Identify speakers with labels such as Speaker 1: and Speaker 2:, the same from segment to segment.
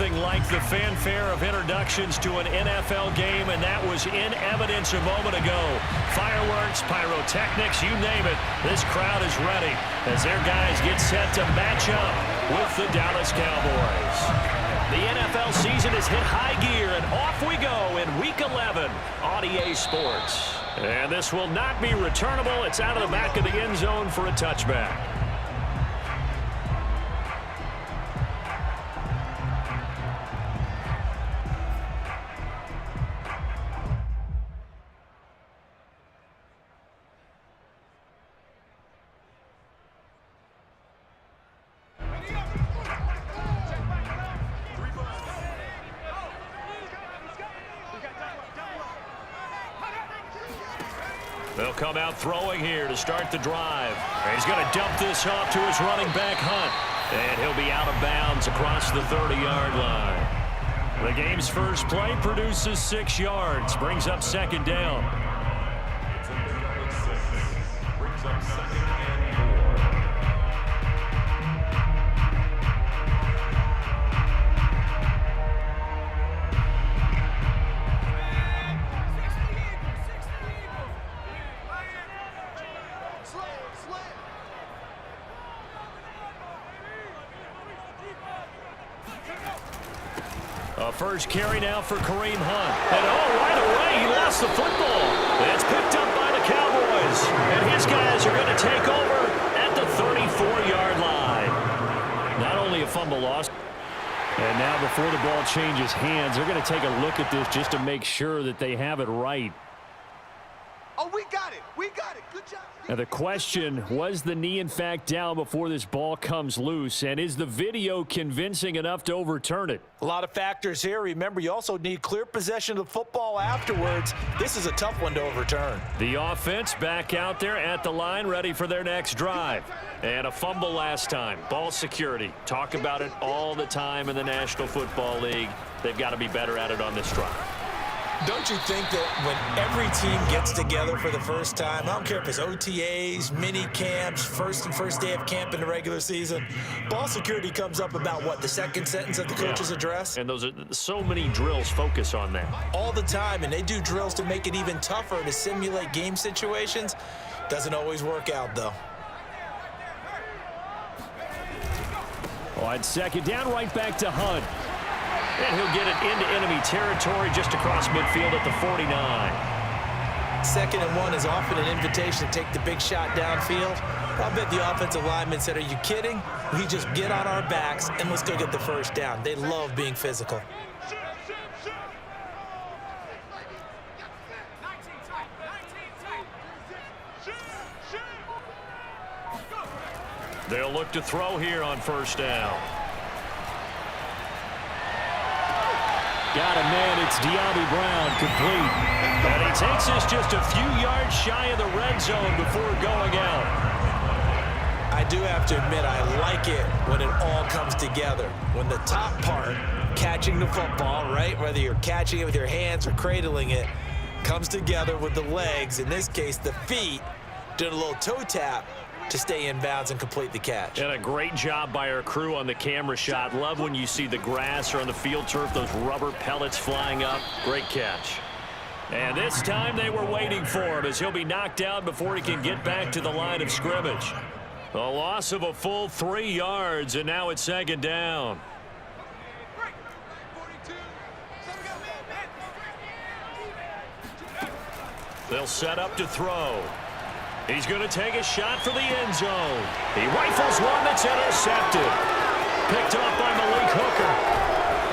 Speaker 1: nothing like the fanfare of introductions to an NFL game, and that was in evidence a moment ago. Fireworks, pyrotechnics, you name it. This crowd is ready as their guys get set to match up with the Dallas Cowboys. The NFL season has hit high gear, and off we go in Week 11 on EA Sports. And this will not be returnable. It's out of the back of the end zone for a touchback. They'll come out throwing here to start the drive. And he's going to dump this off to his running back, Hunt. And he'll be out of bounds across the 30-yard line. The game's first play produces 6 yards. Brings up second down. Brings up second and 4. First carry now for Kareem Hunt. And right away, he lost the football. It's picked up by the Cowboys. And his guys are going to take over at the 34-yard line. Not only a fumble loss. And now before the ball changes hands, they're going to take a look at this just to make sure that they have it right.
Speaker 2: Oh, we got it. We got it. Good job.
Speaker 1: Now the question, was the knee in fact down before this ball comes loose? And is the video convincing enough to overturn it?
Speaker 3: A lot of factors here. Remember, you also need clear possession of the football afterwards. This is a tough one to overturn.
Speaker 1: The offense back out there at the line, ready for their next drive. And a fumble last time. Ball security. Talk about it all the time in the National Football League. They've got to be better at it on this drive.
Speaker 3: Don't you think that when every team gets together for the first time, I don't care if it's OTAs, mini camps, first day of camp in the regular season, ball security comes up about, what, the second sentence of the coach's address?
Speaker 1: And those are so many drills focus on that.
Speaker 3: All the time, and they do drills to make it even tougher to simulate game situations. Doesn't always work out, though.
Speaker 1: On second down, right back to Hunt. And he'll get it into enemy territory just across midfield at the 49.
Speaker 3: 2nd and 1 is often an invitation to take the big shot downfield. I bet the offensive lineman said, are you kidding? We just get on our backs and let's go get the first down. They love being physical.
Speaker 1: They'll look to throw here on first down. Got a man, it's De'Ami Brown, complete. And he takes this just a few yards shy of the red zone before going out.
Speaker 3: I do have to admit, I like it when it all comes together. When the top part, catching the football, right, whether you're catching it with your hands or cradling it, comes together with the legs, in this case the feet, doing a little toe tap to stay in bounds and complete the catch.
Speaker 1: And a great job by our crew on the camera shot. Love when you see the grass or on the field turf, those rubber pellets flying up. Great catch. And this time they were waiting for him as he'll be knocked out before he can get back to the line of scrimmage. A loss of a full 3 yards, and now it's second down. They'll set up to throw. He's going to take a shot for the end zone. He rifles one that's intercepted. Picked off by Malik Hooker.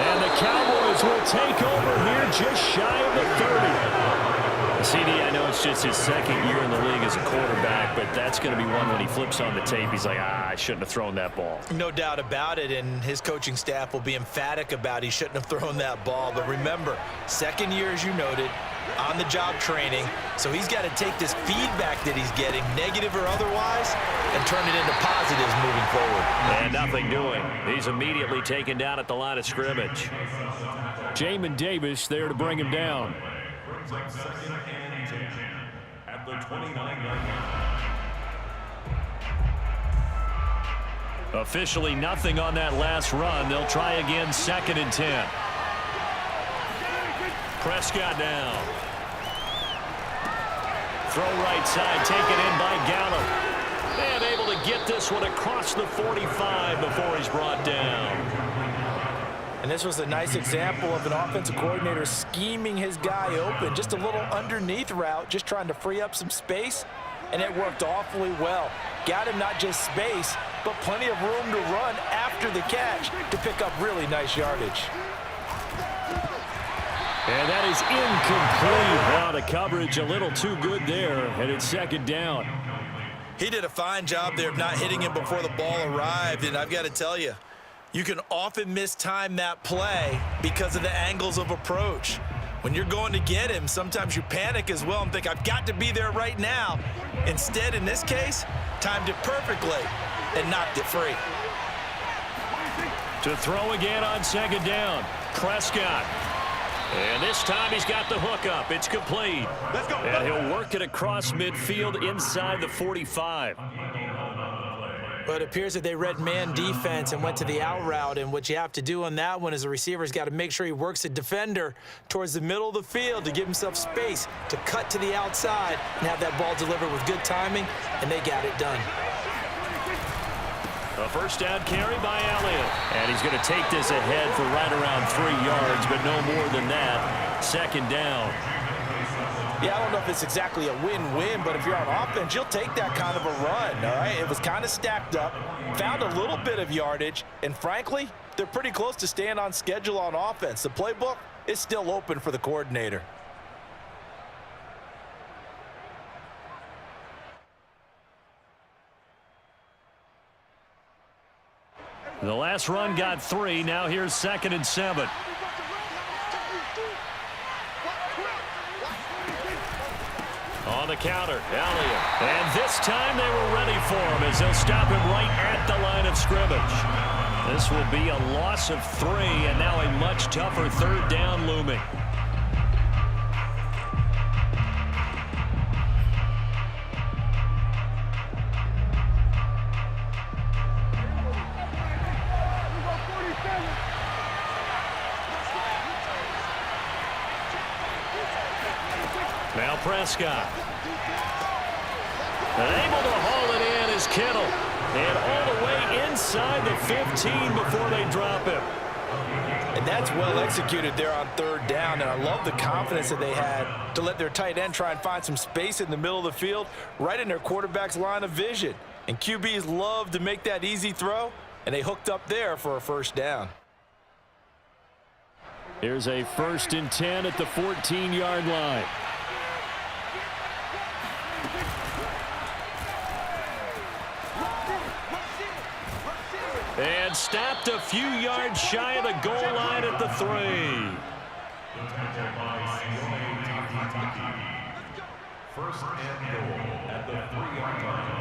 Speaker 1: And the Cowboys will take over here just shy of the 30. CD, I know it's just his second year in the league as a quarterback, but that's going to be one when he flips on the tape. He's like, I shouldn't have thrown that ball.
Speaker 3: No doubt about it, and his coaching staff will be emphatic about he shouldn't have thrown that ball. But remember, second year, as you noted, on-the-job training, so he's got to take this feedback that he's getting, negative or otherwise, and turn it into positives moving forward.
Speaker 1: And nothing doing. He's immediately taken down at the line of scrimmage. Jamin Davis there to bring him down. Second and 10 at the 29-yard line. Officially nothing on that last run. They'll try again, 2nd and 10. Prescott now. Throw right side, taken in by Gallup. And able to get this one across the 45 before he's brought down.
Speaker 3: And this was a nice example of an offensive coordinator scheming his guy open. Just a little underneath route, just trying to free up some space, and it worked awfully well. Got him not just space, but plenty of room to run after the catch to pick up really nice yardage.
Speaker 1: And that is incomplete. Wow, the coverage a little too good there, and it's 2nd down.
Speaker 3: He did a fine job there of not hitting him before the ball arrived, and I've got to tell you, you can often mistime that play because of the angles of approach. When you're going to get him, sometimes you panic as well and think, I've got to be there right now. Instead, in this case, timed it perfectly and knocked it free.
Speaker 1: To throw again on 2nd down, Prescott. And this time he's got the hook up. It's complete.
Speaker 2: Let's go.
Speaker 1: And he'll work it across midfield inside the 45.
Speaker 3: But it appears that they read man defense and went to the out route. And what you have to do on that one is the receiver's got to make sure he works the defender towards the middle of the field to give himself space to cut to the outside and have that ball delivered with good timing, and they got it done.
Speaker 1: A 1st down carry by Elliott. And he's going to take this ahead for right around 3 yards, but no more than that. 2nd down.
Speaker 3: Yeah, I don't know if it's exactly a win-win, but if you're on offense, you'll take that kind of a run, all right? It was kind of stacked up, found a little bit of yardage, and frankly, they're pretty close to staying on schedule on offense. The playbook is still open for the coordinator.
Speaker 1: The last run got 3. Now here's 2nd and 7. On the counter, Elliott. And this time they were ready for him as they'll stop him right at the line of scrimmage. This will be a loss of 3, and now a much tougher 3rd down looming. Now Prescott. And able to haul it in is Kittle. And all the way inside the 15 before they drop him.
Speaker 3: And that's well executed there on 3rd down, and I love the confidence that they had to let their tight end try and find some space in the middle of the field, right in their quarterback's line of vision. And QBs love to make that easy throw, and they hooked up there for a 1st down.
Speaker 1: Here's a 1st and 10 at the 14-yard line. And stopped a few yards shy of the goal line at the 3.
Speaker 4: First and goal at the 3-yard line.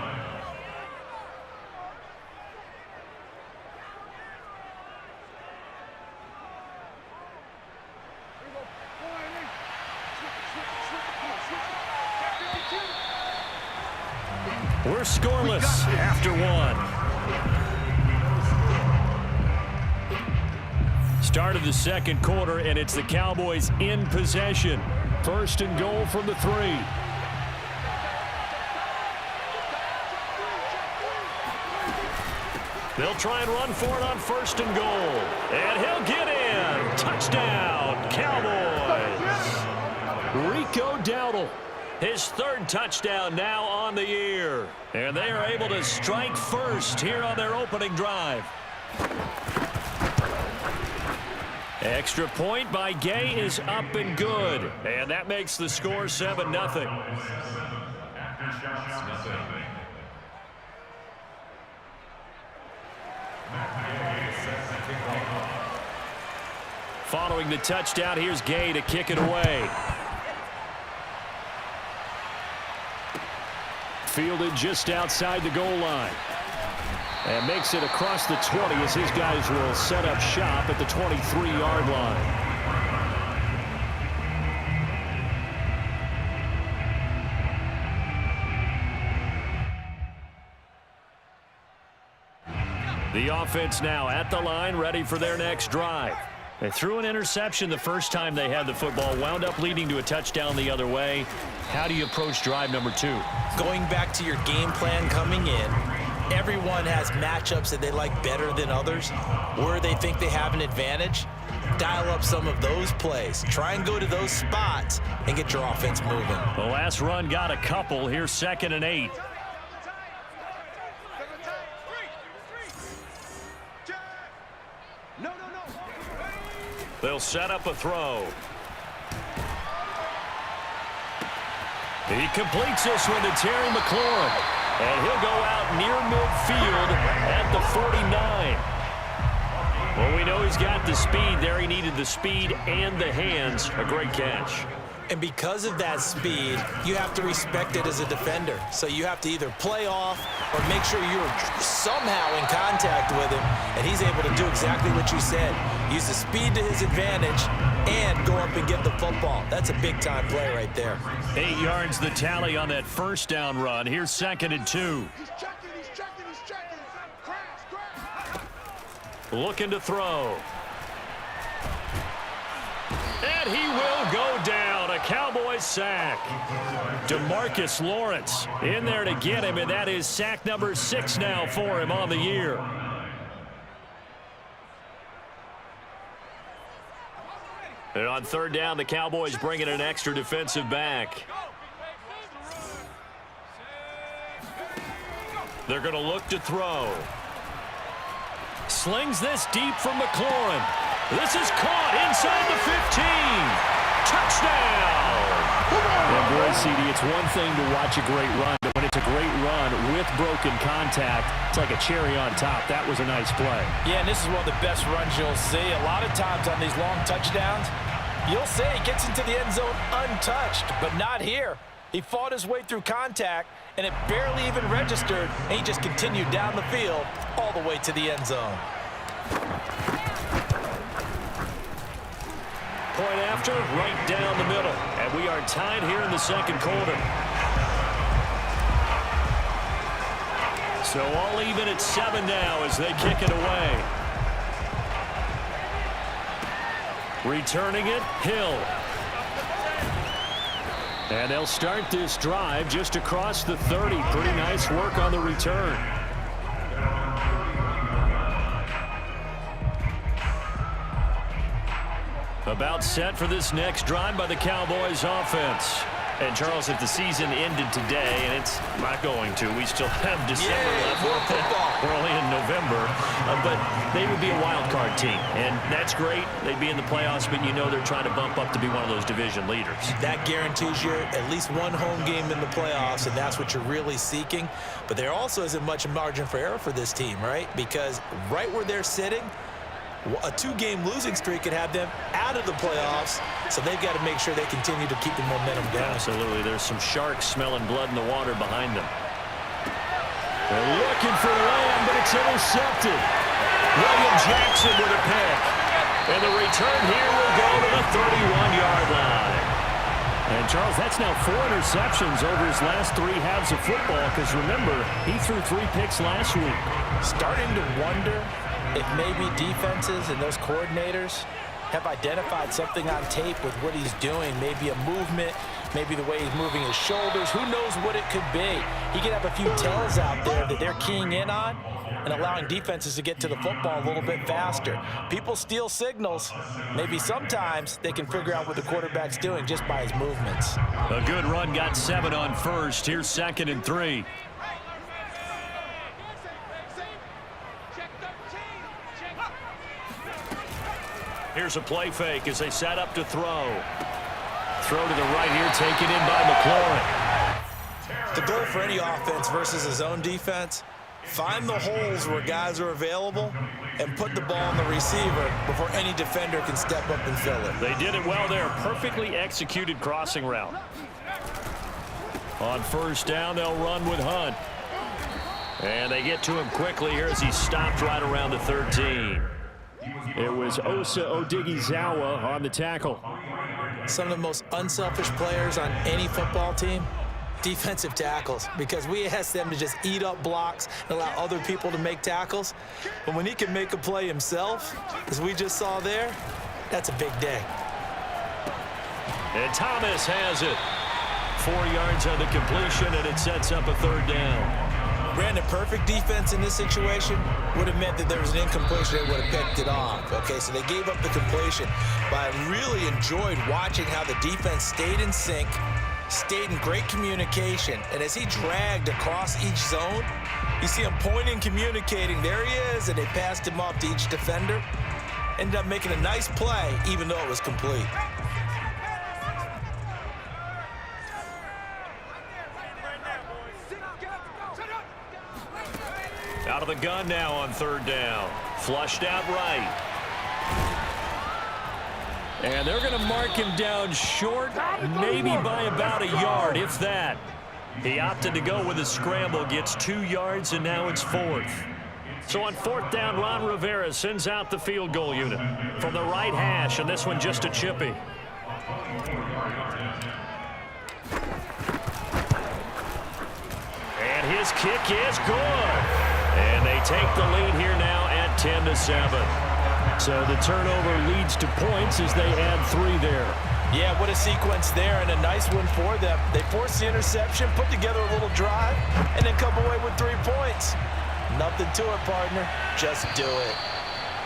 Speaker 1: We're scoreless after 1. Start of the 2nd quarter, and it's the Cowboys in possession. 1st and goal from the 3. They'll try and run for it on 1st and goal. And he'll get in. Touchdown, Cowboys. Rico Dowdle, his 3rd touchdown now on the year. And they are able to strike first here on their opening drive. Extra point by Gay is up and good. And that makes the score 7-0. Following the touchdown, here's Gay to kick it away. Fielded just outside the goal line. And makes it across the 20 as his guys will set up shop at the 23-yard line. The offense now at the line, ready for their next drive. They threw an interception the first time they had the football, wound up leading to a touchdown the other way. How do you approach drive number 2?
Speaker 3: Going back to your game plan coming in, everyone has matchups that they like better than others, where they think they have an advantage. Dial up some of those plays. Try and go to those spots and get your offense moving.
Speaker 1: The last run got a couple. Here's 2nd and 8. They'll set up a throw. He completes this one to Terry McLaurin. And he'll go out near midfield at the 49. Well, we know he's got the speed there. He needed the speed and the hands. A great catch.
Speaker 3: And because of that speed, you have to respect it as a defender. So you have to either play off or make sure you're somehow in contact with him, and he's able to do exactly what you said. Use the speed to his advantage and go up and get the football. That's a big-time play right there.
Speaker 1: 8 yards the tally on that first down run. Here's 2nd and 2.
Speaker 2: He's checking. Crash.
Speaker 1: Looking to throw. And he will go down. A Cowboys sack. DeMarcus Lawrence in there to get him, and that is sack number 6 now for him on the year. And on 3rd down, the Cowboys bring in an extra defensive back. They're going to look to throw. Slings this deep from McLaurin. This is caught inside the 15. Touchdown! And boy, CD, it's one thing to watch a great run, but when it's a great run with broken contact, it's like a cherry on top. That was a nice play.
Speaker 3: Yeah, and this is one of the best runs you'll see. A lot of times on these long touchdowns, you'll say he gets into the end zone untouched, but not here. He fought his way through contact, and it barely even registered, and he just continued down the field all the way to the end zone.
Speaker 1: Point after, right down the middle. And we are tied here in the 2nd quarter. So all even at 7 now as they kick it away. Returning it, Hill. And they'll start this drive just across the 30. Pretty nice work on the return. About set for this next drive by the Cowboys offense. And, Charles, if the season ended today, and it's not going to, we still have December left. We're only in November. But they would be a wild card team. And that's great. They'd be in the playoffs, but you know they're trying to bump up to be one of those division leaders.
Speaker 3: That guarantees you at least one home game in the playoffs, and that's what you're really seeking. But there also isn't much margin for error for this team, right? Because right where they're sitting, a 2-game losing streak could have them out of the playoffs, so they've got to make sure they continue to keep the momentum going.
Speaker 1: Absolutely. There's some sharks smelling blood in the water behind them. They're looking for Lamb, but it's intercepted. William Jackson with a pick. And the return here will go to the 31-yard line. And, Charles, that's now 4 interceptions over his last 3 halves of football, because, remember, he threw 3 picks last week.
Speaker 3: Starting to wonder if maybe defenses and those coordinators have identified something on tape with what he's doing, maybe a movement, maybe the way he's moving his shoulders. Who knows what it could be? He could have a few tells out there that they're keying in on and allowing defenses to get to the football a little bit faster. People steal signals. Maybe sometimes they can figure out what the quarterback's doing just by his movements.
Speaker 1: A good run got 7 on first. Here's 2nd and 3. Here's a play fake as they set up to throw. Throw to the right here, taken in by McLaurin.
Speaker 3: The goal for any offense versus his own defense, find the holes where guys are available and put the ball on the receiver before any defender can step up and fill it.
Speaker 1: They did it well there. Perfectly executed crossing route. On 1st down, they'll run with Hunt. And they get to him quickly here as he stopped right around the 13. It was Osa Odighizuwa on the tackle.
Speaker 3: Some of the most unselfish players on any football team, defensive tackles, because we ask them to just eat up blocks and allow other people to make tackles. But when he can make a play himself, as we just saw there, that's a big day.
Speaker 1: And Thomas has it. 4 yards on the completion, and it sets up a third down.
Speaker 3: Brandon, perfect defense in this situation would have meant that there was an incompletion. They would have picked it off. Okay, so they gave up the completion. But I really enjoyed watching how the defense stayed in sync, stayed in great communication. And as he dragged across each zone, you see him pointing, communicating. There he is, and they passed him off to each defender. Ended up making a nice play, even though it was complete.
Speaker 1: Out of the gun now on third down. Flushed out right. And they're going to mark him down short, maybe by about a yard, if that. He opted to go with a scramble, gets 2 yards, and now it's 4th. So on 4th down, Ron Rivera sends out the field goal unit from the right hash, and this one just a chippy. And his kick is good. And they take the lead here now at 10-7. So the turnover leads to points as they add 3 there.
Speaker 3: Yeah, what a sequence there, and a nice one for them. They forced the interception, put together a little drive, and then come away with 3 points. Nothing to it, partner. Just do it.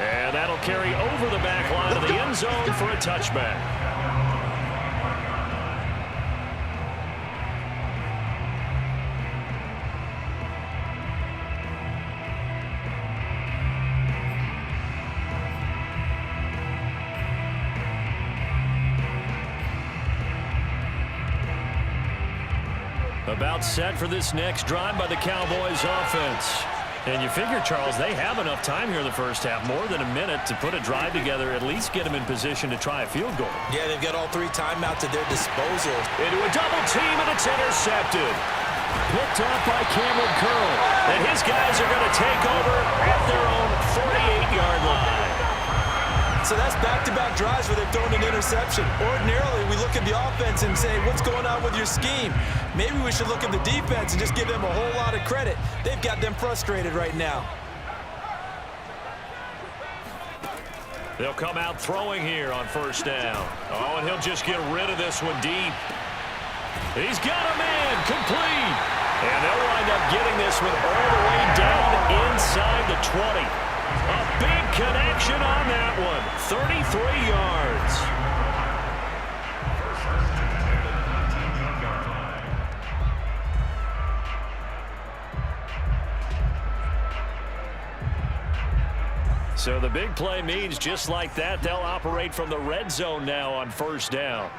Speaker 1: And that'll carry over the back line of the end zone for a touchback. About set for this next drive by the Cowboys offense. And you figure, Charles, they have enough time here in the first half, more than a minute, to put a drive together, at least get them in position to try a field goal.
Speaker 3: Yeah, they've got all 3 timeouts at their disposal.
Speaker 1: Into a double team, and it's intercepted. Picked off by Cameron Curl. And his guys are going to take over at their own 48-yard line.
Speaker 3: So that's back-to-back drives where they've thrown an interception. Ordinarily, we look at the offense and say, what's going on with your scheme? Maybe we should look at the defense and just give them a whole lot of credit. They've got them frustrated right now.
Speaker 1: They'll come out throwing here on first down. Oh, and he'll just get rid of this one deep. He's got a man, complete. And they'll wind up getting this one all the way down inside the 20. A big connection on that one. 33 yards. So the big play means just like that, they'll operate from the red zone now on first down.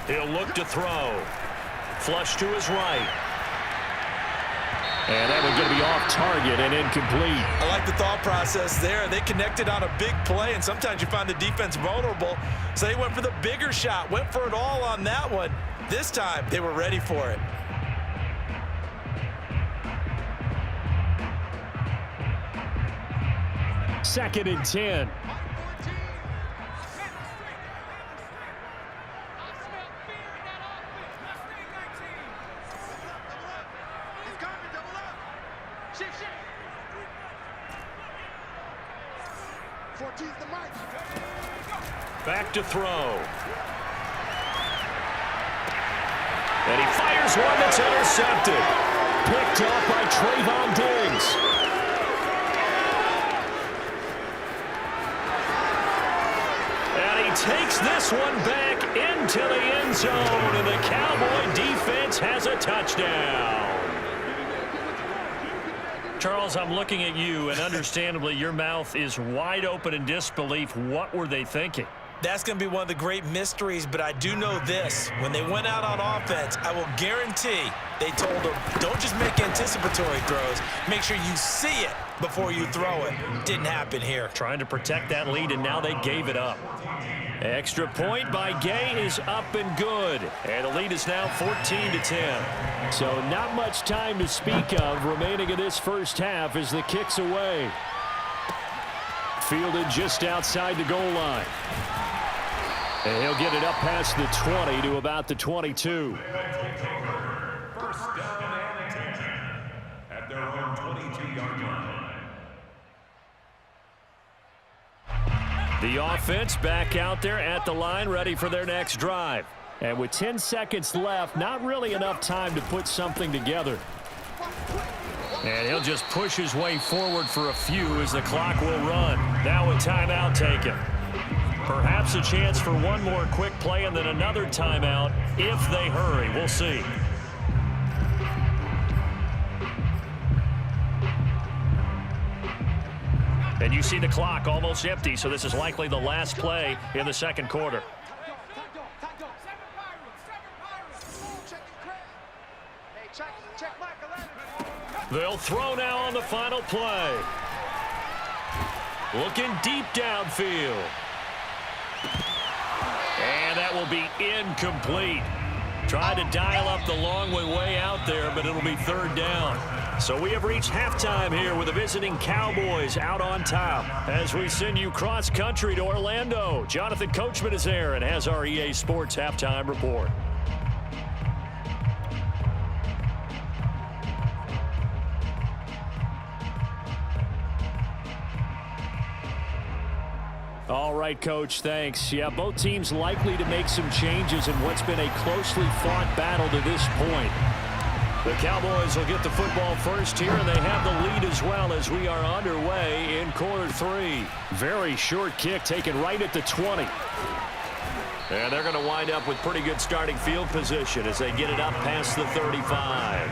Speaker 1: He'll look to throw. Flush to his right. And that one's going to be off target and incomplete.
Speaker 3: I like the thought process there. They connected on a big play, and sometimes you find the defense vulnerable. So they went for the bigger shot, went for it all on that one. This time, they were ready for it.
Speaker 1: Second and 10. Back to throw. And he fires one that's intercepted. Picked off by Trayvon Diggs. And he takes this one back into the end zone, and the Cowboy defense has a touchdown. Charles, I'm looking at you, and understandably, your mouth is wide open in disbelief. What were they thinking?
Speaker 3: That's going to be one of the great mysteries, but I do know this. When they went out on offense, I will guarantee they told them, don't just make anticipatory throws. Make sure you see it before you throw it. Didn't happen here.
Speaker 1: Trying to protect that lead, and now they gave it up. Extra point by Gay is up and good. And the lead is now 14-10. So not much time to speak of remaining in this first half as the kick's away. fielded just outside the goal line. And he'll get it up past the 20 to about the 22.
Speaker 4: First down and 10 at their own 22-yard line.
Speaker 1: The offense back out there at the line, ready for their next drive. And with 10 seconds left, not really enough time to put something together. And he'll just push his way forward for a few as the clock will run. Now a timeout taken. Perhaps a chance for one more quick play and then another timeout if they hurry. We'll see. And you see the clock almost empty, so this is likely the last play in the second quarter. They'll throw now on the final play. Looking deep downfield. And that will be incomplete. Tried to dial up the long way out there, but it'll be third down. So we have reached halftime here with the visiting Cowboys out on top. As we send you cross-country to Orlando, Jonathan Coachman is there and has our EA Sports halftime report. All right, Coach, thanks. Yeah, both teams likely to make some changes in what's been a closely fought battle to this point. The Cowboys will get the football first here, and they have the lead as well as we are underway in quarter three. Very short kick taken right at the 20. And they're going to wind up with pretty good starting field position as they get it up past the 35.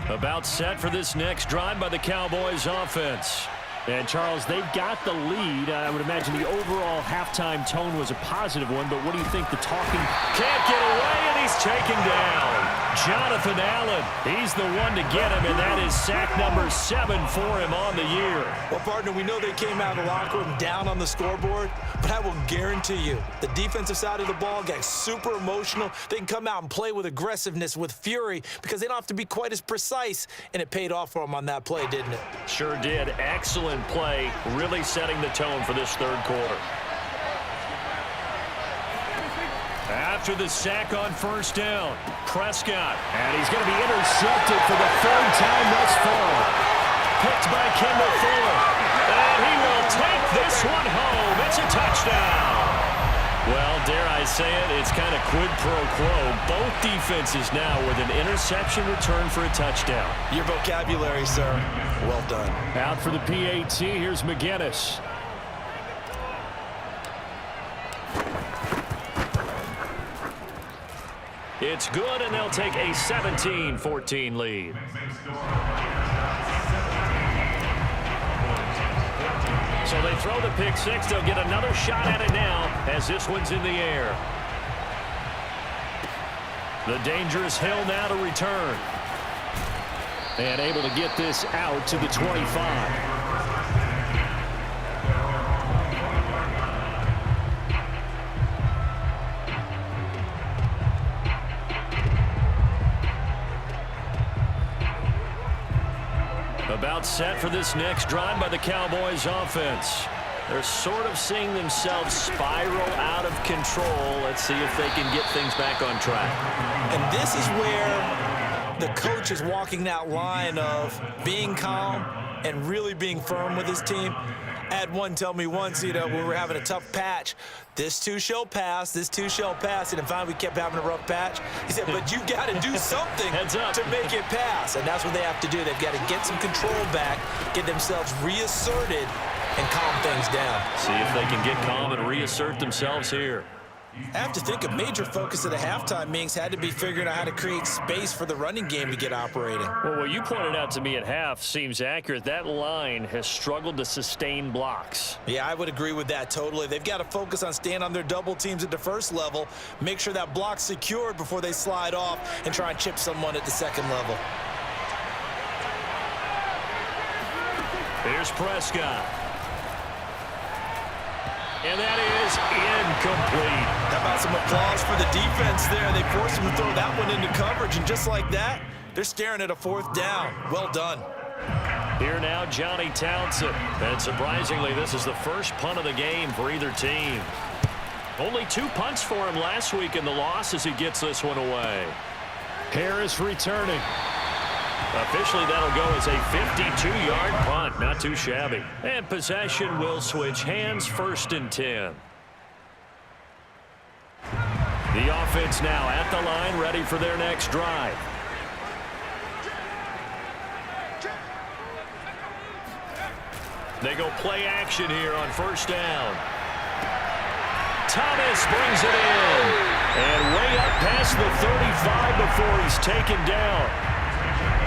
Speaker 1: About set for this next drive by the Cowboys offense. And, Charles, they've got the lead. I would imagine the overall halftime tone was a positive one, but what do you think the talking... Can't get away, and he's taken down. Jonathan Allen, he's the one to get him, and that is sack number 7 for him on the year.
Speaker 3: Well, partner, we know they came out of the locker room down on the scoreboard, but I will guarantee you the defensive side of the ball got super emotional. They can come out and play with aggressiveness, with fury, because they don't have to be quite as precise, and it paid off for them on that play, didn't it?
Speaker 1: Sure did. Excellent play, really setting the tone for this third quarter. After the sack on first down, Prescott. And he's going to be intercepted for the third time thus far. Picked by Kendall Fuller. And he will take this one home. It's a touchdown. Well, dare I say it, it's kind of quid pro quo. Both defenses now with an interception return for a touchdown.
Speaker 3: Your vocabulary, sir. Well done.
Speaker 1: Out for the PAT, here's McGinnis. It's good, and they'll take a 17-14 lead. So they throw the pick six. They'll get another shot at it now as this one's in the air. The dangerous Hill now to return. And able to get this out to the 25. About set for this next drive by the Cowboys offense. They're sort of seeing themselves spiral out of control. Let's see if they can get things back on track.
Speaker 3: And this is where the coach is walking that line of being calm and really being firm with his team. I had one tell me once, when we were having a tough patch, this too shall pass, this too shall pass, and finally we kept having a rough patch. He said, but you got to do something to make it pass, and that's what they have to do. They've got to get some control back, get themselves reasserted, and calm things down.
Speaker 1: See if they can get calm and reassert themselves here.
Speaker 3: I have to think a major focus of the halftime meetings had to be figuring out how to create space for the running game to get operating.
Speaker 1: Well, what you pointed out to me at half seems accurate. That line has struggled to sustain blocks.
Speaker 3: Yeah, I would agree with that totally. They've got to focus on staying on their double teams at the first level, make sure that block's secured before they slide off and try and chip someone at the second level.
Speaker 1: Here's Prescott. And that is is incomplete.
Speaker 3: How about some applause for the defense there? They forced him to throw that one into coverage, and just like that, they're staring at a 4th down. Well done.
Speaker 1: Here now, Johnny Townsend. And surprisingly, this is the first punt of the game for either team. Only 2 punts for him last week in the loss as he gets this one away. Harris returning. Officially, that'll go as a 52-yard punt. Not too shabby. And possession will switch hands, 1st and 10. The offense now at the line, ready for their next drive. They go play action here on 1st down. Thomas brings it in. And way up past the 35 before he's taken down.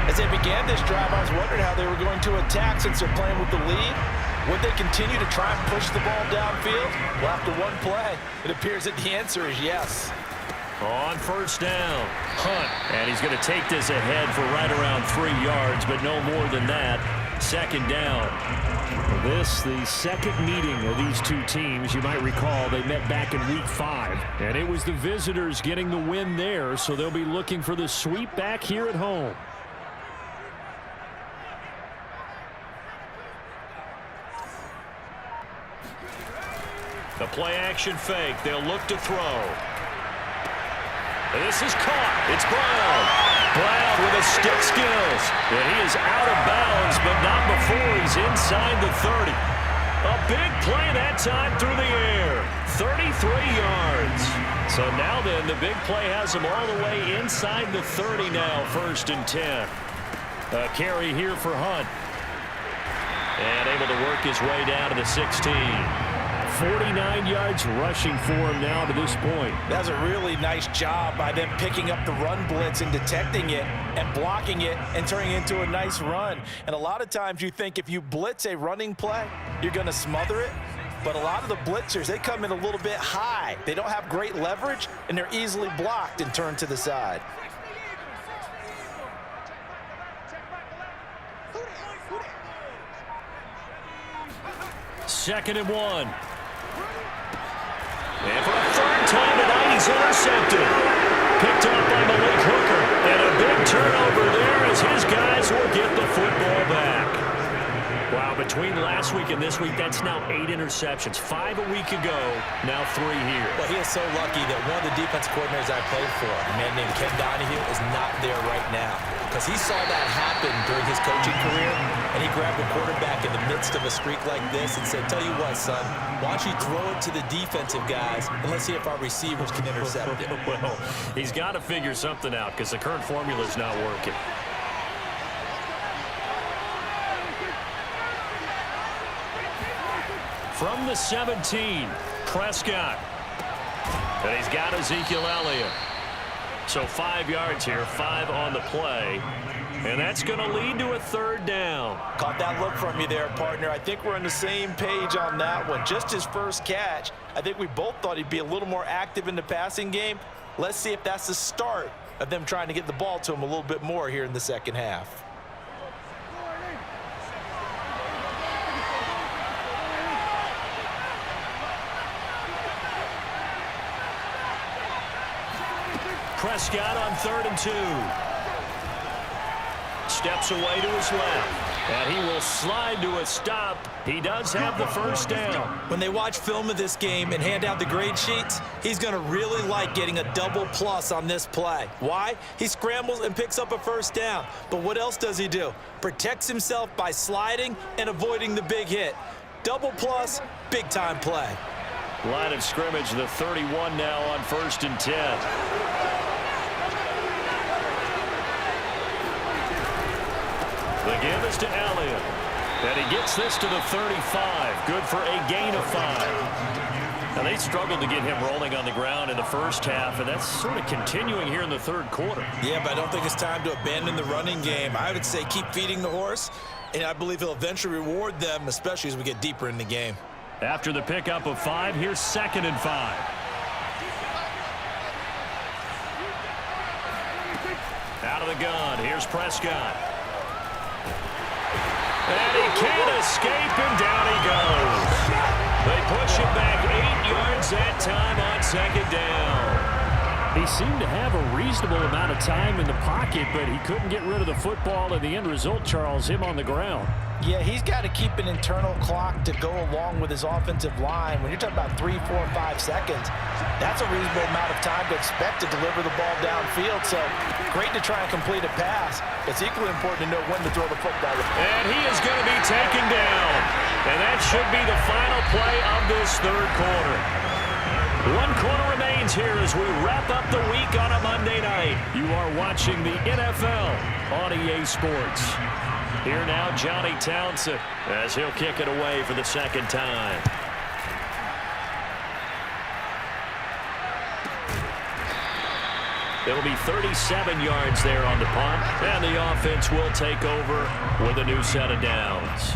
Speaker 3: As they began this drive, I was wondering how they were going to attack since they're playing with the lead. Would they continue to try and push the ball downfield? Well, after one play, it appears that the answer is yes.
Speaker 1: On 1st down, Hunt. And he's going to take this ahead for right around 3 yards, but no more than that. 2nd down. This, the second meeting of these 2 teams. You might recall they met back in week 5. And it was the visitors getting the win there, so they'll be looking for the sweep back here at home. The play-action fake. They'll look to throw. This is caught. It's Brown. Brown with his stick skills. And he is out of bounds, but not before he's inside the 30. A big play that time through the air. 33 yards. So now then, the big play has him all the way inside the 30 now, 1st and 10. A carry here for Hunt. And able to work his way down to the 16. 49 yards rushing for him now to this point.
Speaker 3: That's a really nice job by them picking up the run blitz and detecting it and blocking it and turning it into a nice run. And a lot of times you think if you blitz a running play, you're going to smother it. But a lot of the blitzers, they come in a little bit high. They don't have great leverage, and they're easily blocked and turned to the side.
Speaker 1: Second and 1. And for a 3rd time tonight, he's intercepted. Picked up by Malik Hooker. And a big turnover there as his guys will get the football back. Wow, between last week and this week, that's now 8 interceptions. 5 a week ago, now 3 here.
Speaker 3: Well, he is so lucky that one of the defense coordinators I played for, a man named Ken Donahue, is not there right now. Because he saw that happen during his coaching career, and he grabbed the quarterback in the midst of a streak like this and said, tell you what, son, why don't you throw it to the defensive guys, and let's see if our receivers can intercept it.
Speaker 1: Well, he's got to figure something out because the current formula is not working. From the 17, Prescott. And he's got Ezekiel Elliott. So 5 yards here, 5 on the play. And that's going to lead to a 3rd down.
Speaker 3: Caught that look from you there, partner. I think we're on the same page on that one. Just his first catch. I think we both thought he'd be a little more active in the passing game. Let's see if that's the start of them trying to get the ball to him a little bit more here in the second half.
Speaker 1: Prescott on 3rd and 2. Steps away to his left. And he will slide to a stop. He does have the 1st down.
Speaker 3: When they watch film of this game and hand out the grade sheets, he's going to really like getting a double plus on this play. Why? He scrambles and picks up a 1st down. But what else does he do? Protects himself by sliding and avoiding the big hit. Double plus, big time play.
Speaker 1: Line of scrimmage, the 31 now on 1st and 10. The give is to Elliott. And he gets this to the 35. Good for a gain of 5. Now, they struggled to get him rolling on the ground in the first half, and that's sort of continuing here in the 3rd quarter.
Speaker 3: Yeah, but I don't think it's time to abandon the running game. I would say keep feeding the horse, and I believe he'll eventually reward them, especially as we get deeper in the game.
Speaker 1: After the pickup of 5, here's 2nd and 5. Out of the gun, here's Prescott. And he can't escape, and down he goes. They push him back 8 yards time on second down. He seemed to have a reasonable amount of time in the pocket, but he couldn't get rid of the football, and the end result, Charles, him on the ground.
Speaker 3: Yeah, he's got to keep an internal clock to go along with his offensive line. When you're talking about 3, 4, 5 seconds, that's a reasonable amount of time to expect to deliver the ball downfield. So great to try and complete a pass. It's equally important to know when to throw the football.
Speaker 1: And he is going to be taken down. And that should be the final play of this third quarter. 1 quarter remains here as we wrap up the week on a Monday night. You are watching the NFL on EA Sports. Here now, Johnny Townsend, as he'll kick it away for the second time. It'll be 37 yards there on the punt, and the offense will take over with a new set of downs.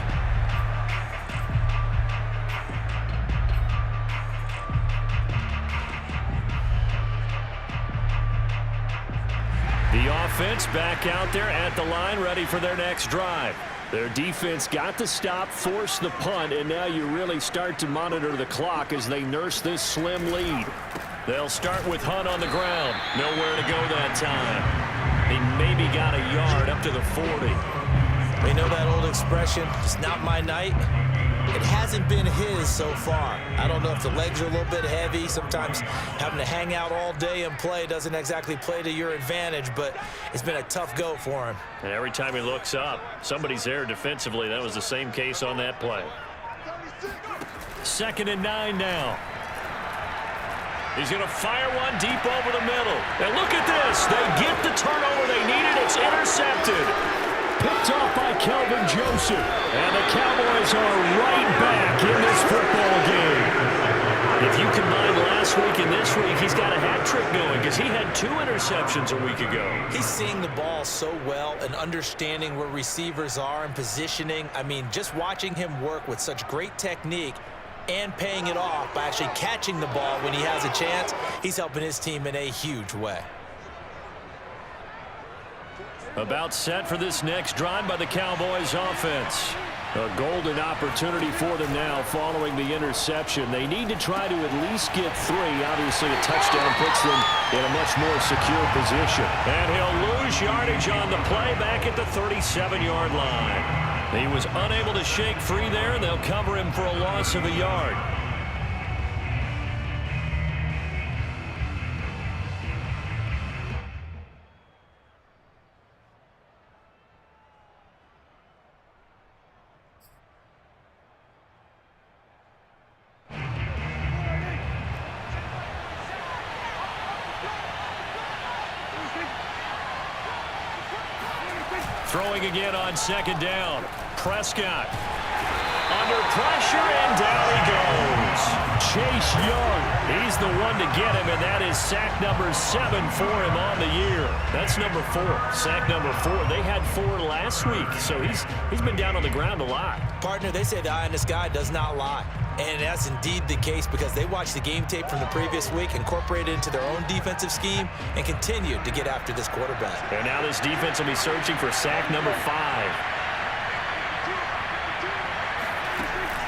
Speaker 1: The offense back out there at the line, ready for their next drive. Their defense got the stop, forced the punt, and now you really start to monitor the clock as they nurse this slim lead. They'll start with Hunt on the ground. Nowhere to go that time. He maybe got a yard up to the 40.
Speaker 3: We know that old expression, it's not my night. It hasn't been his so far. I don't know if the legs are a little bit heavy. Sometimes having to hang out all day and play doesn't exactly play to your advantage, but it's been a tough go for him.
Speaker 1: And every time he looks up, somebody's there defensively. That was the same case on that play. 2nd and 9 now. He's going to fire one deep over the middle. And look at this. They get the turnover they needed. It's intercepted. Picked off by Kelvin Joseph. And the Cowboys are right back in this football game. If you combine last week and this week, he's got a hat trick going because he had 2 interceptions a week ago.
Speaker 3: He's seeing the ball so well and understanding where receivers are and positioning. I mean, just watching him work with such great technique and paying it off by actually catching the ball when he has a chance, he's helping his team in a huge way.
Speaker 1: About set for this next drive by the Cowboys offense. A golden opportunity for them now following the interception. They need to try to at least get 3. Obviously, a touchdown puts them in a much more secure position. And he'll lose yardage on the play back at the 37-yard line. He was unable to shake free there, and they'll cover him for a loss of a yard. Throwing again on 2nd down. Prescott under pressure, and down he goes. Chase Young, he's the one to get him, and that is sack number 7 for him on the year. That's number 4, sack number 4. They had 4 last week, so he's been down on the ground a lot.
Speaker 3: Partner, they say the eye in the sky does not lie. And that's indeed the case because they watched the game tape from the previous week, incorporated it into their own defensive scheme, and continued to get after this quarterback.
Speaker 1: And now this defense will be searching for sack number 5.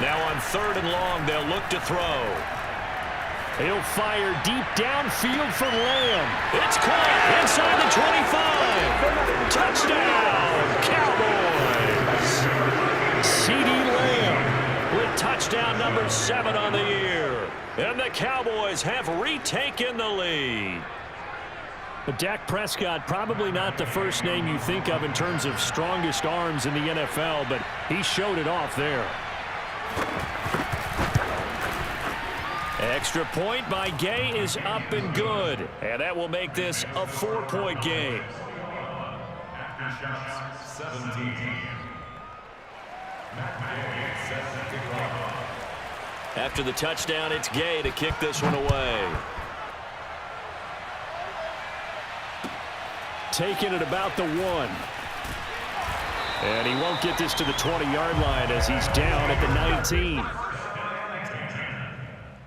Speaker 1: Now on 3rd and long, they'll look to throw. He'll fire deep downfield for Lamb. It's caught inside the 25. Touchdown, Cowboys. CeeDee Lamb with touchdown number 7 on the year. And the Cowboys have retaken the lead. But Dak Prescott, probably not the first name you think of in terms of strongest arms in the NFL, but he showed it off there. Extra point by Gay is up and good. And that will make this a 4-point game.
Speaker 4: Aftershock 17.
Speaker 1: After the touchdown, it's Gay to kick this one away. Taking it about the 1. And he won't get this to the 20-yard line as he's down at the 19.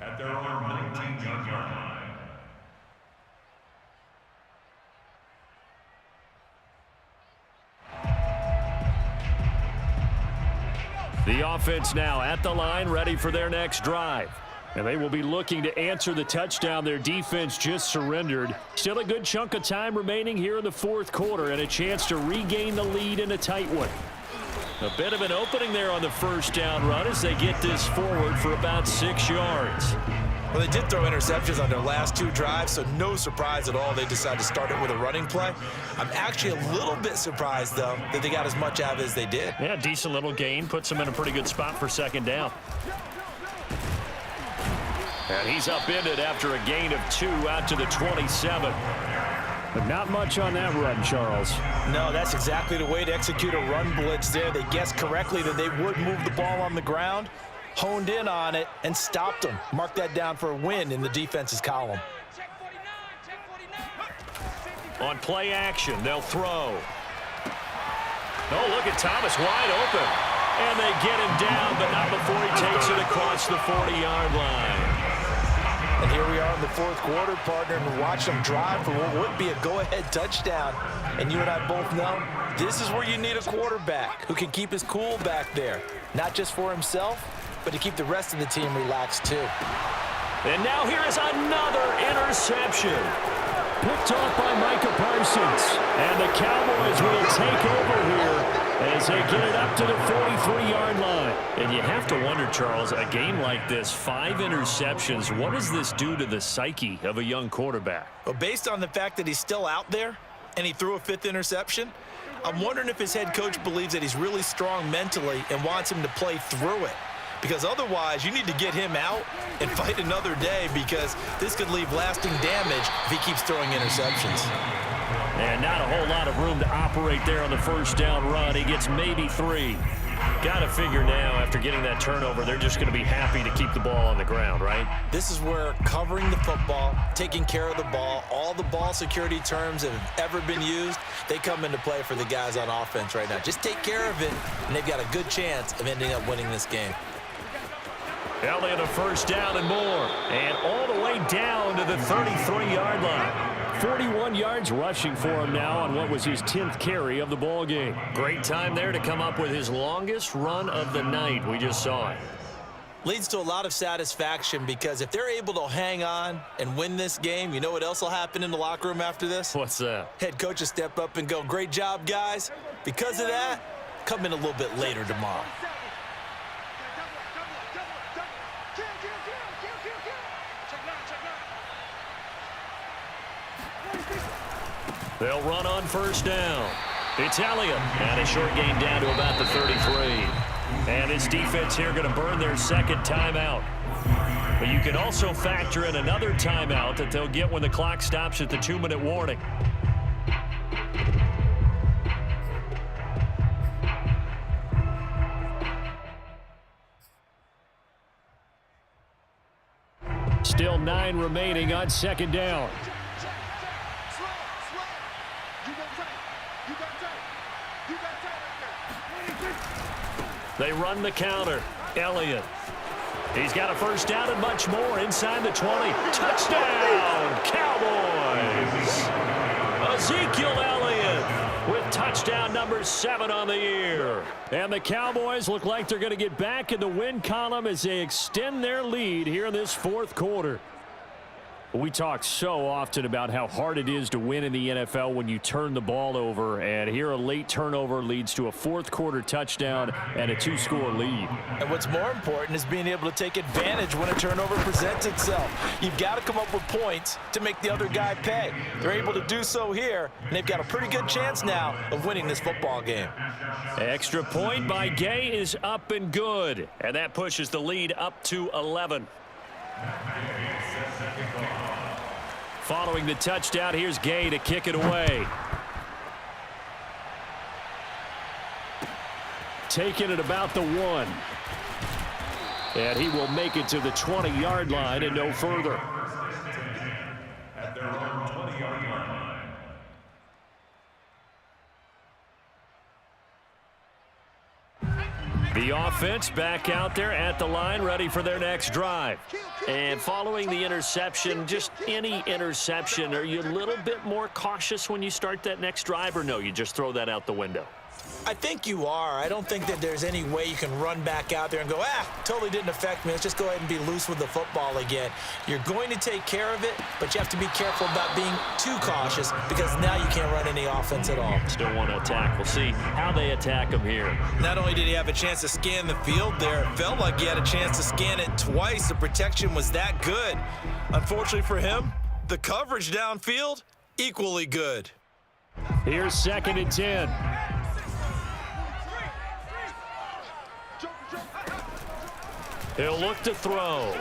Speaker 4: At their own 19-yard line.
Speaker 1: The offense now at the line, ready for their next drive. And they will be looking to answer the touchdown their defense just surrendered. Still a good chunk of time remaining here in the fourth quarter and a chance to regain the lead in a tight one. A bit of an opening there on the first down run as they get this forward for about 6 yards.
Speaker 3: Well, they did throw interceptions on their last 2 drives, so no surprise at all they decided to start it with a running play. I'm actually a little bit surprised, though, that they got as much out of it as they did.
Speaker 1: Yeah, decent little gain. Puts them in a pretty good spot for second down. And he's upended after a gain of 2 out to the 27. But not much on that run, Charles.
Speaker 3: No, that's exactly the way to execute a run blitz there. They guessed correctly that they would move the ball on the ground, honed in on it, and stopped them. Mark that down for a win in the defense's column.
Speaker 1: On play action, they'll throw. Oh, look at Thomas wide open. And they get him down, but not before he takes it across the 40-yard line.
Speaker 3: And here we are in the fourth quarter, partner, and watch them drive for what would be a go-ahead touchdown. And you and I both know this is where you need a quarterback who can keep his cool back there, not just for himself, but to keep the rest of the team relaxed too.
Speaker 1: And now here is another interception. Picked off by Micah Parsons. And the Cowboys will take over here as they get it up to the 43-yard line. And you have to wonder, Charles, a game like this, 5 interceptions, what does this do to the psyche of a young quarterback?
Speaker 3: Well, based on the fact that he's still out there and he threw a 5th interception, I'm wondering if his head coach believes that he's really strong mentally and wants him to play through it. Because otherwise, you need to get him out and fight another day, because this could leave lasting damage if he keeps throwing interceptions.
Speaker 1: And not a whole lot of room to operate there on the first down run. He gets maybe 3. Got to figure now, after getting that turnover, they're just going to be happy to keep the ball on the ground, right?
Speaker 3: This is where covering the football, taking care of the ball, all the ball security terms that have ever been used, they come into play for the guys on offense right now. Just take care of it, and they've got a good chance of ending up winning this game.
Speaker 1: Elliott a first down and more. And all the way down to the 33-yard line. 41 yards rushing for him now on what was his 10th carry of the ball game. Great time there to come up with his longest run of the night. We just saw it.
Speaker 3: Leads to a lot of satisfaction, because if they're able to hang on and win this game, you know what else will happen in the locker room after this?
Speaker 1: What's that?
Speaker 3: Head coach will step up and go, "Great job, guys. Because of that, come in a little bit later tomorrow."
Speaker 1: They'll run on first down. It's Elliott. And a short gain down to about the 33. And his defense here going to burn their second timeout. But you can also factor in another timeout that they'll get when the clock stops at the 2-minute warning. Still 9 remaining on second down. They run the counter. Elliott. He's got a first down and much more inside the 20. Touchdown, Cowboys! Ezekiel Elliott with touchdown number 7 on the year. And the Cowboys look like they're going to get back in the win column as they extend their lead here in this fourth quarter. We talk so often about how hard it is to win in the NFL when you turn the ball over, and here a late turnover leads to a fourth quarter touchdown and a 2-score lead.
Speaker 3: And what's more important is being able to take advantage when a turnover presents itself. You've got to come up with points to make the other guy pay. They're able to do so here, and they've got a pretty good chance now of winning this football game.
Speaker 1: Extra point by Gay is up and good, and that pushes the lead up to 11. Following the touchdown, here's Gay to kick it away. Taking it about the 1. And he will make it to the 20-yard line and no further.
Speaker 4: At their own 20-yard line.
Speaker 1: The offense back out there at the line, ready for their next drive. And following the interception, just any interception, are you a little bit more cautious when you start that next drive, or no, you just throw that out the window?
Speaker 3: I think you are. I don't think that there's any way you can run back out there and go, totally didn't affect me. Let's just go ahead and be loose with the football again. You're going to take care of it, but you have to be careful about being too cautious because now you can't run any offense at all.
Speaker 1: Still want to attack. We'll see how they attack him here.
Speaker 3: Not only did he have a chance to scan the field there, it felt like he had a chance to scan it twice. The protection was that good. Unfortunately for him, the coverage downfield, equally good.
Speaker 1: Here's 2nd and 10. He'll look to throw.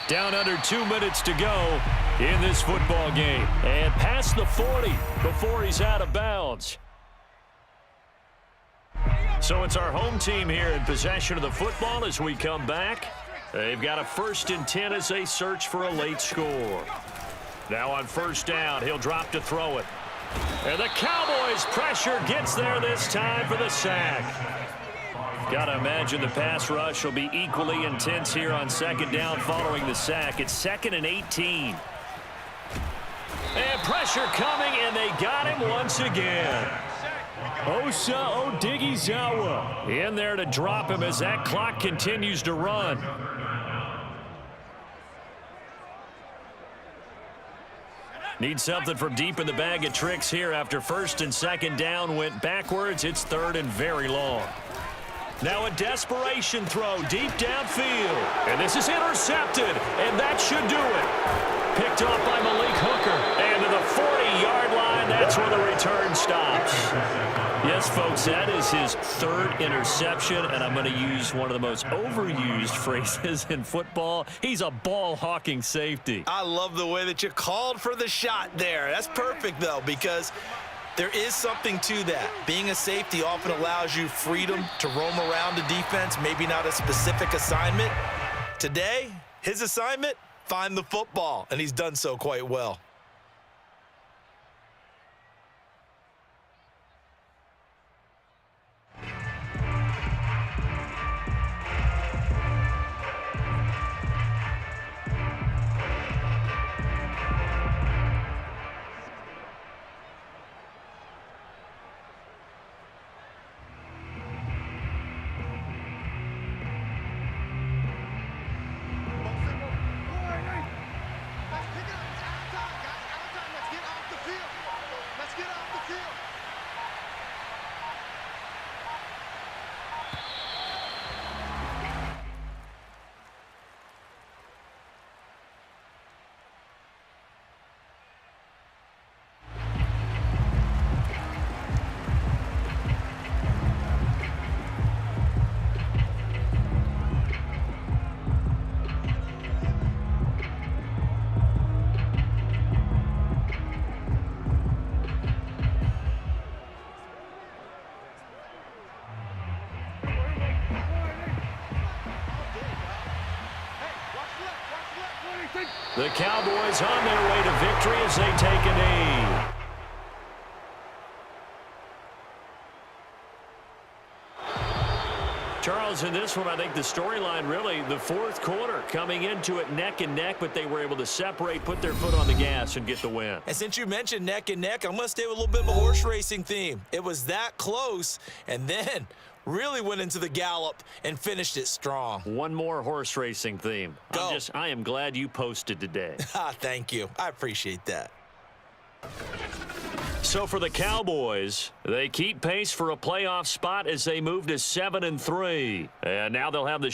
Speaker 1: Down under 2 minutes to go in this football game. And past the 40 before he's out of bounds. So it's our home team here in possession of the football as we come back. They've got a 1st and 10 as they search for a late score. Now on 1st down, he'll drop to throw it. And the Cowboys pressure gets there this time for the sack. Got to imagine the pass rush will be equally intense here on 2nd down following the sack. It's 2nd and 18. And pressure coming, and they got him once again. Osa Odighizuwa in there to drop him as that clock continues to run. Need something from deep in the bag of tricks here after 1st and 2nd down went backwards. It's 3rd and very long. Now a desperation throw deep downfield. And this is intercepted, and that should do it. Picked off by Malik Hooker. And to the 40-yard line, that's where the return stops. Yes, folks, that is his 3rd interception, and I'm going to use one of the most overused phrases in football. He's a ball-hawking safety.
Speaker 3: I love the way that you called for the shot there. That's perfect, though, because there is something to that. Being a safety often allows you freedom to roam around the defense, maybe not a specific assignment. Today, his assignment, find the football, and he's done so quite well.
Speaker 1: The Cowboys on their way to victory as they take a knee. Charles, in this one, I think the storyline really, the 4th quarter, coming into it neck and neck, but they were able to separate, put their foot on the gas, and get the win.
Speaker 3: And since you mentioned neck and neck, I'm going to stay with a little bit of a horse racing theme. It was that close, and then really went into the gallop and finished it strong.
Speaker 1: One more horse racing theme.
Speaker 3: Go.
Speaker 1: I am glad you posted today.
Speaker 3: Thank you. I appreciate that.
Speaker 1: So for the Cowboys, they keep pace for a playoff spot as they move to 7-3. And now they'll have the